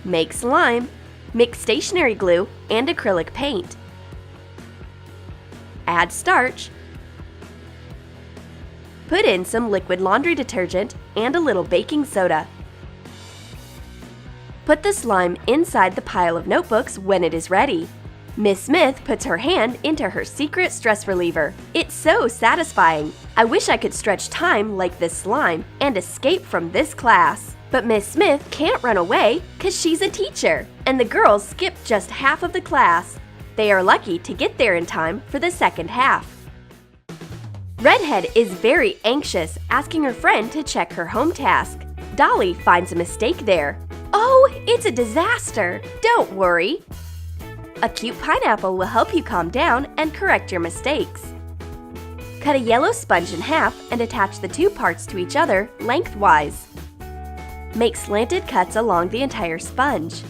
Make slime, mix stationery glue and acrylic paint. Add starch. Put in some liquid laundry detergent and a little baking soda. Put the slime inside the pile of notebooks when it is ready. Miss Smith puts her hand into her secret stress reliever. It's so satisfying. I wish I could stretch time like this slime and escape from this class. But Miss Smith can't run away because she's a teacher, and the girls skip just half of the class. They are lucky to get there in time for the second half. Redhead is very anxious, asking her friend to check her home task. Dolly finds a mistake there. Oh, it's a disaster! Don't worry! A cute pineapple will help you calm down and correct your mistakes. Cut a yellow sponge in half and attach the two parts to each other lengthwise. Make slanted cuts along the entire sponge.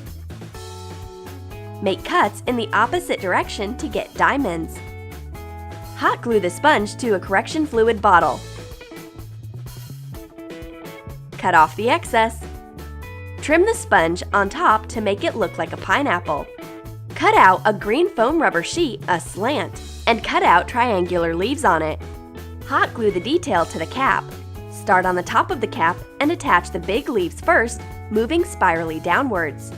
Make cuts in the opposite direction to get diamonds. Hot glue the sponge to a correction fluid bottle. Cut off the excess. Trim the sponge on top to make it look like a pineapple. Cut out a green foam rubber sheet aslant and cut out triangular leaves on it. Hot glue the detail to the cap. Start on the top of the cap and attach the big leaves first, moving spirally downwards.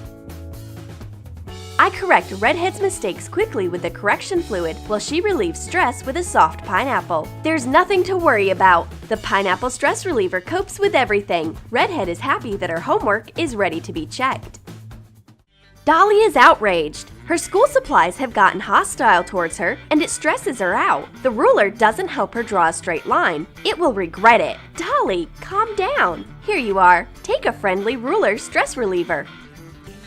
I correct Redhead's mistakes quickly with the correction fluid while she relieves stress with a soft pineapple. There's nothing to worry about. The pineapple stress reliever copes with everything. Redhead is happy that her homework is ready to be checked. Dolly is outraged. Her school supplies have gotten hostile towards her and it stresses her out. The ruler doesn't help her draw a straight line. It will regret it. Dolly, calm down. Here you are. Take a friendly ruler stress reliever.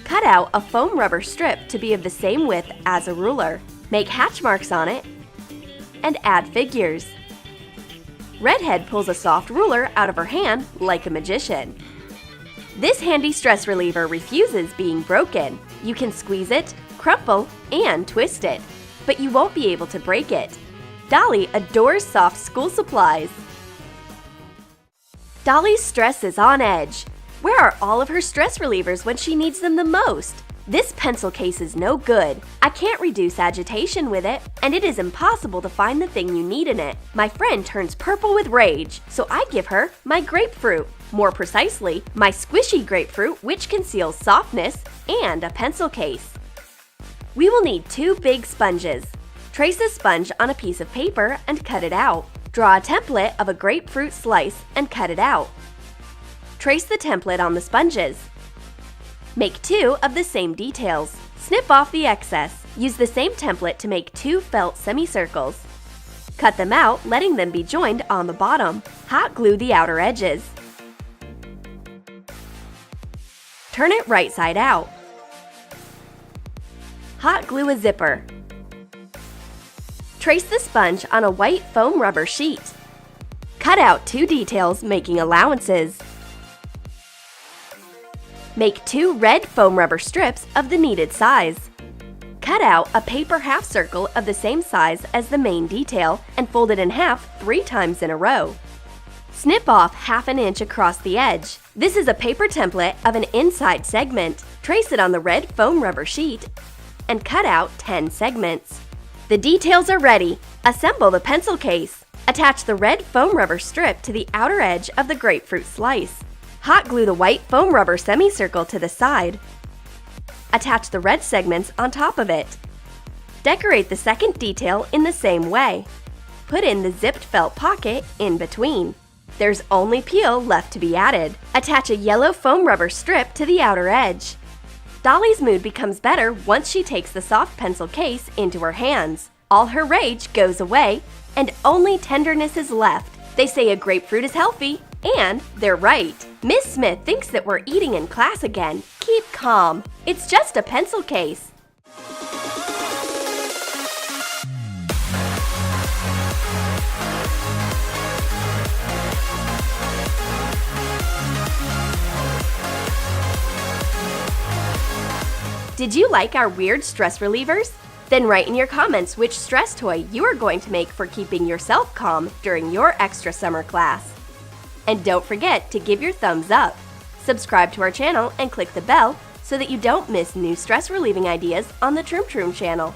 Cut out a foam rubber strip to be of the same width as a ruler. Make hatch marks on it and add figures. Redhead pulls a soft ruler out of her hand like a magician. This handy stress reliever refuses being broken. You can squeeze it, crumple, and twist it, but you won't be able to break it. Dolly adores soft school supplies. Dolly's stress is on edge. Where are all of her stress relievers when she needs them the most? This pencil case is no good. I can't reduce agitation with it, and it is impossible to find the thing you need in it. My friend turns purple with rage, so I give her my grapefruit. More precisely, my squishy grapefruit, which conceals softness, and a pencil case. We will need 2 big sponges. Trace a sponge on a piece of paper and cut it out. Draw a template of a grapefruit slice and cut it out. Trace the template on the sponges. Make 2 of the same details. Snip off the excess. Use the same template to make 2 felt semicircles. Cut them out, letting them be joined on the bottom. Hot glue the outer edges. Turn it right side out. Hot glue a zipper. Trace the sponge on a white foam rubber sheet. Cut out 2 details, making allowances. Make 2 red foam rubber strips of the needed size. Cut out a paper half circle of the same size as the main detail and fold it in half 3 times in a row. Snip off ½ inch across the edge. This is a paper template of an inside segment. Trace it on the red foam rubber sheet and cut out 10 segments. The details are ready. Assemble the pencil case. Attach the red foam rubber strip to the outer edge of the grapefruit slice. Hot glue the white foam rubber semicircle to the side. Attach the red segments on top of it. Decorate the second detail in the same way. Put in the zipped felt pocket in between. There's only peel left to be added. Attach a yellow foam rubber strip to the outer edge. Dolly's mood becomes better once she takes the soft pencil case into her hands. All her rage goes away, and only tenderness is left. They say a grapefruit is healthy, and they're right. Miss Smith thinks that we're eating in class again. Keep calm. It's just a pencil case. Did you like our weird stress relievers? Then write in your comments which stress toy you are going to make for keeping yourself calm during your extra summer class. And don't forget to give your thumbs up, subscribe to our channel and click the bell so that you don't miss new stress-relieving ideas on the Troom Troom channel.